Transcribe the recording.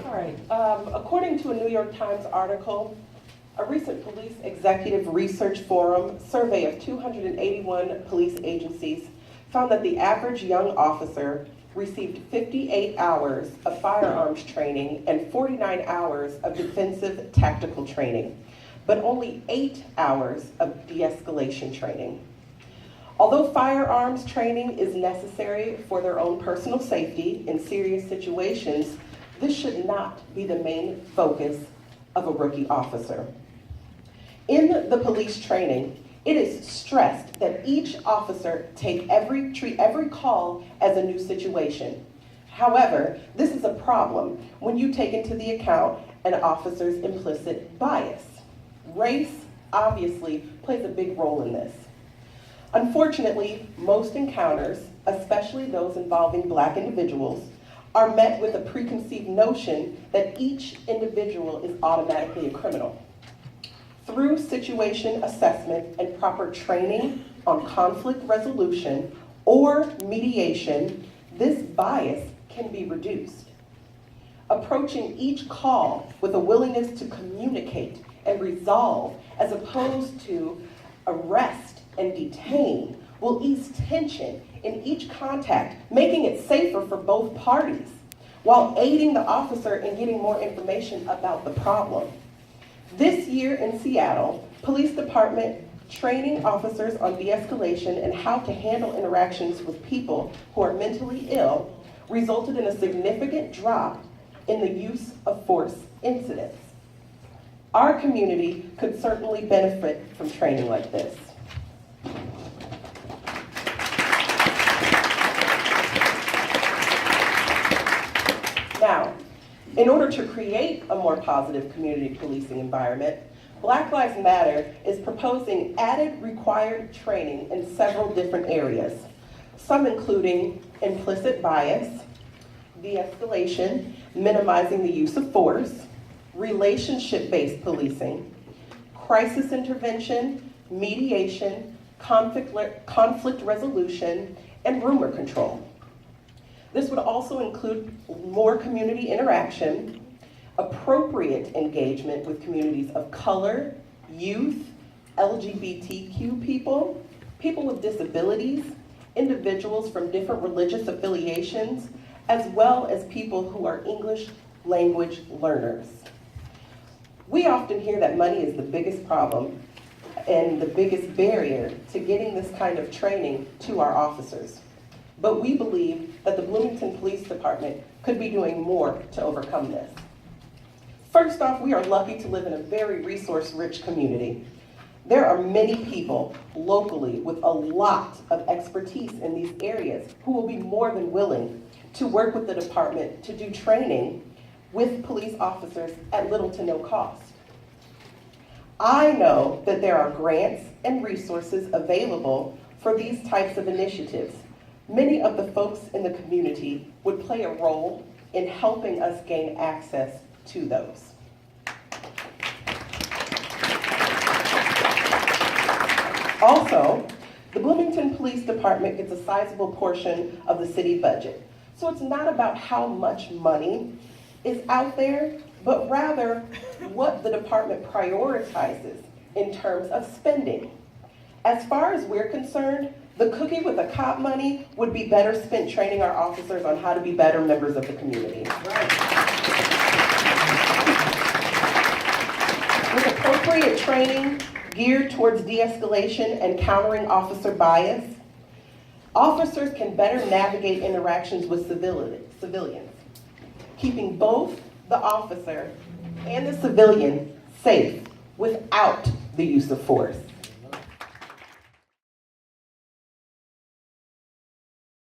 All right. According to a New York Times article, a recent police executive research forum survey of 281 police agencies found that the average young officer received 58 hours of firearms training and 49 hours of defensive tactical training, but only 8 hours of de-escalation training. Although firearms training is necessary for their own personal safety in serious situations, this should not be the main focus of a rookie officer. In the police training, it is stressed that each officer treat every call as a new situation. However, this is a problem when you take into the account an officer's implicit bias. Race obviously plays a big role in this. Unfortunately, most encounters, especially those involving Black individuals, are met with a preconceived notion that each individual is automatically a criminal. Through situation assessment and proper training on conflict resolution or mediation, this bias can be reduced. Approaching each call with a willingness to communicate and resolve as opposed to arrest and detain will ease tension in each contact, making it safer for both parties, while aiding the officer in getting more information about the problem. This year in Seattle, police department training officers on de-escalation and how to handle interactions with people who are mentally ill resulted in a significant drop in the use of force incidents. Our community could certainly benefit from training like this. Now, in order to create a more positive community policing environment, Black Lives Matter is proposing added required training in several different areas, some including implicit bias, de-escalation, minimizing the use of force, relationship-based policing, crisis intervention, mediation, conflict resolution, and rumor control. This would also include more community interaction, appropriate engagement with communities of color, youth, LGBTQ people, people with disabilities, individuals from different religious affiliations, as well as people who are English language learners. We often hear that money is the biggest problem and the biggest barrier to getting this kind of training to our officers. But we believe that the Bloomington Police Department could be doing more to overcome this. First off, we are lucky to live in a very resource-rich community. There are many people locally with a lot of expertise in these areas who will be more than willing to work with the department to do training with police officers at little to no cost. I know that there are grants and resources available for these types of initiatives. Many of the folks in the community would play a role in helping us gain access to those. Also, the Bloomington Police Department gets a sizable portion of the city budget. So it's not about how much money is out there, but rather what the department prioritizes in terms of spending. As far as we're concerned, the cookie with the cop money would be better spent training our officers on how to be better members of the community. Right. With appropriate training geared towards de-escalation and countering officer bias, officers can better navigate interactions with civilians, keeping both the officer and the civilian safe without the use of force.